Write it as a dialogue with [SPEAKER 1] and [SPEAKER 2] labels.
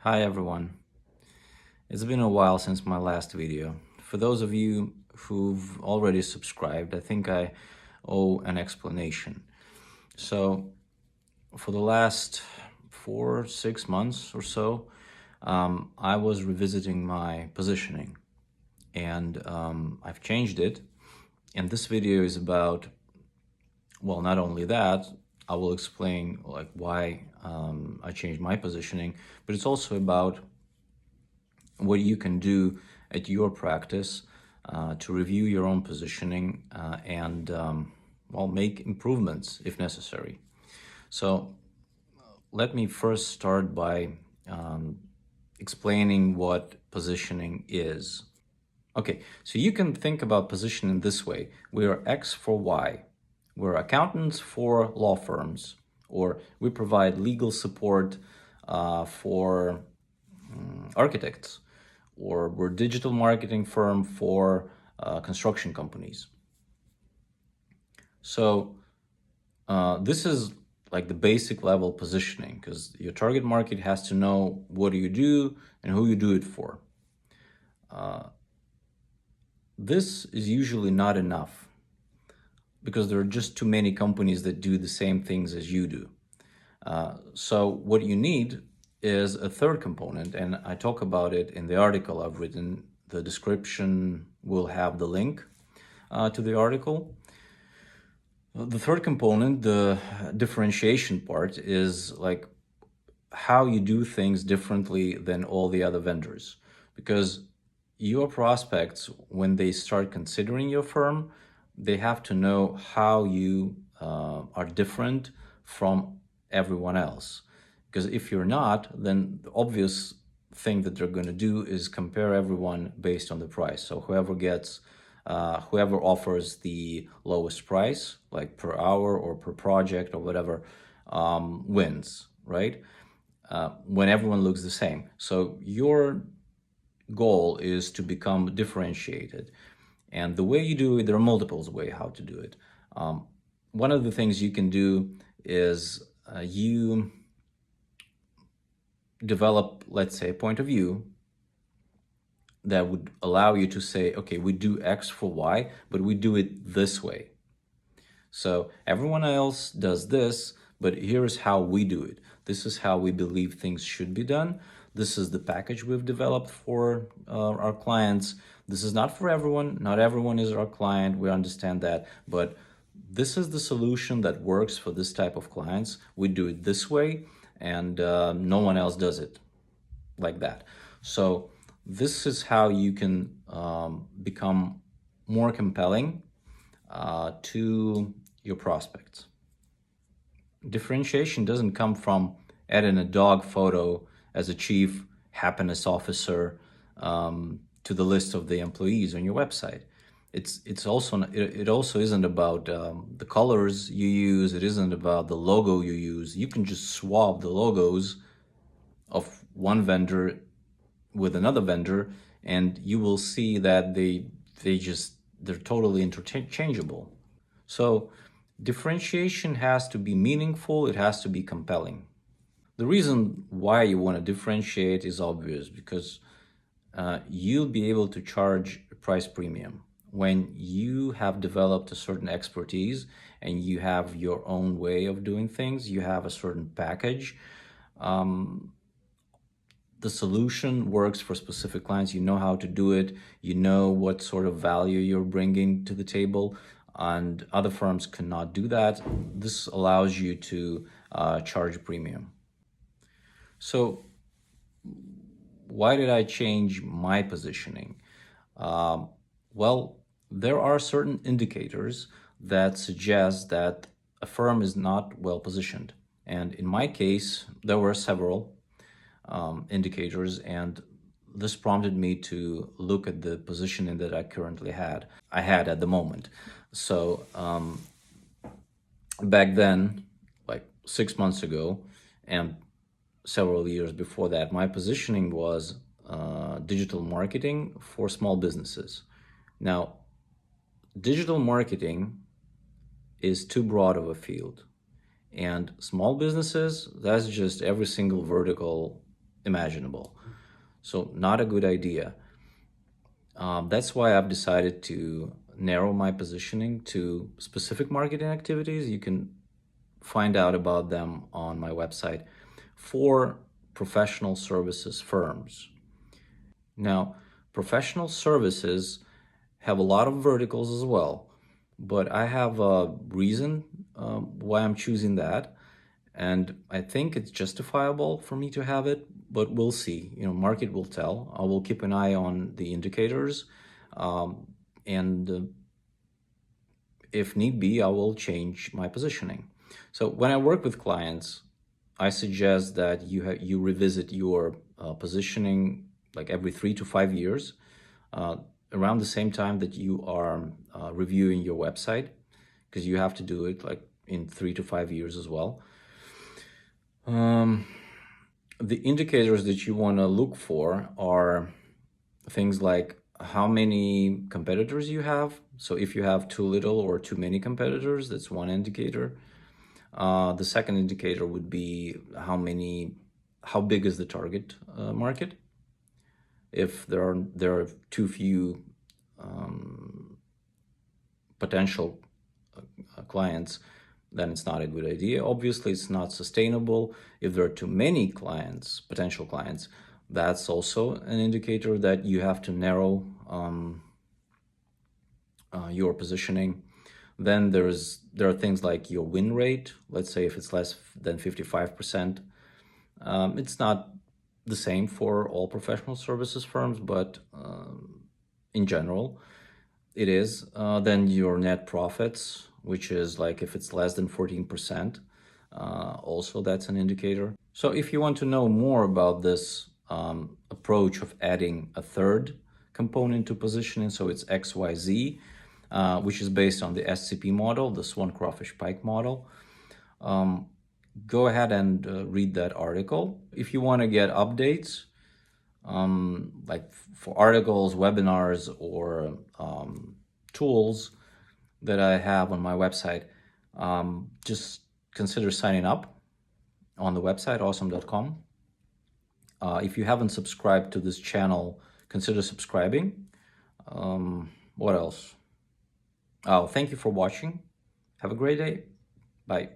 [SPEAKER 1] Hi everyone. It's been a while since my last video. For those of you who've already subscribed, I think I owe an explanation. So for the last 4-6 months or so, I was revisiting my positioning and I've changed it. And this video is about, well, not only that, I will explain why I changed my positioning, but it's also about what you can do at your practice to review your own positioning and make improvements if necessary. So let me first start by explaining what positioning is. Okay, so you can think about positioning this way. We are X for Y. We're accountants for law firms, or we provide legal support for architects, or we're a digital marketing firm for construction companies. So this is like the basic level positioning, because your target market has to know what do you do and who you do it for. This is usually not enough because there are just too many companies that do the same things as you do. So what you need is a third component, and I talk about it in the article I've written. The description will have the link to the article. The third component, the differentiation part, is like how you do things differently than all the other vendors. Because your prospects, when they start considering your firm, they have to know how you are different from everyone else. Because if you're not, then the obvious thing that they're going to do is compare everyone based on the price. So whoever offers the lowest price, like per hour or per project or whatever, wins, right? When everyone looks the same. So your goal is to become differentiated. And the way you do it, there are multiple ways how to do it. One of the things you can do is you develop, let's say, a point of view that would allow you to say, okay, we do X for Y, but we do it this way. So everyone else does this, but here's how we do it. This is how we believe things should be done. This is the package we've developed for our clients. This is not for everyone. Not everyone is our client. We understand that. But this is the solution that works for this type of clients. We do it this way, and no one else does it like that. So this is how you can become more compelling to your prospects. Differentiation doesn't come from adding a dog photo as a chief happiness officer to the list of the employees on your website. It also isn't about the colors you use. It isn't about the logo you use. You can just swap the logos of one vendor with another vendor, and you will see that they're totally interchangeable. So differentiation has to be meaningful. It has to be compelling. The reason why you want to differentiate is obvious, because you'll be able to charge a price premium when you have developed a certain expertise and you have your own way of doing things. You have a certain package. The solution works for specific clients. You know how to do it. You know what sort of value you're bringing to the table, and other firms cannot do that. This allows you to charge a premium. So why did I change my positioning? Well, there are certain indicators that suggest that a firm is not well positioned. And in my case, there were several indicators, and this prompted me to look at the positioning that I had at the moment. So back then, like 6 months ago, and several years before that, my positioning was digital marketing for small businesses. Now, digital marketing is too broad of a field, and small businesses, that's just every single vertical imaginable. So not a good idea. That's why I've decided to narrow my positioning to specific marketing activities. You can find out about them on my website for professional services firms. Now, professional services have a lot of verticals as well, but I have a reason why I'm choosing that, and I think it's justifiable for me to have it, but we'll see. Market will tell. I will keep an eye on the indicators, and if need be, I will change my positioning. So when I work with clients, I suggest that you revisit your positioning like every 3 to 5 years, around the same time that you are reviewing your website, because you have to do it like in 3 to 5 years as well. The indicators that you want to look for are things like how many competitors you have. So if you have too little or too many competitors, that's one indicator. The second indicator would be how big is the target market. If there are too few potential clients, then it's not a good idea. Obviously, it's not sustainable. If there are too many potential clients, that's also an indicator that you have to narrow your positioning. Then there are things like your win rate. Let's say if it's less than 55%, it's not the same for all professional services firms, but in general, it is. Then your net profits, which is like if it's less than 14%, also that's an indicator. So if you want to know more about this approach of adding a third component to positioning, so it's XYZ, which is based on the SCP model, the Swan-Crawfish-Pike model, go ahead and read that article. If you want to get updates, like for articles, webinars, or tools that I have on my website, just consider signing up on the website, awezzom.com. If you haven't subscribed to this channel, consider subscribing. What else? Oh, thank you for watching. Have a great day. Bye.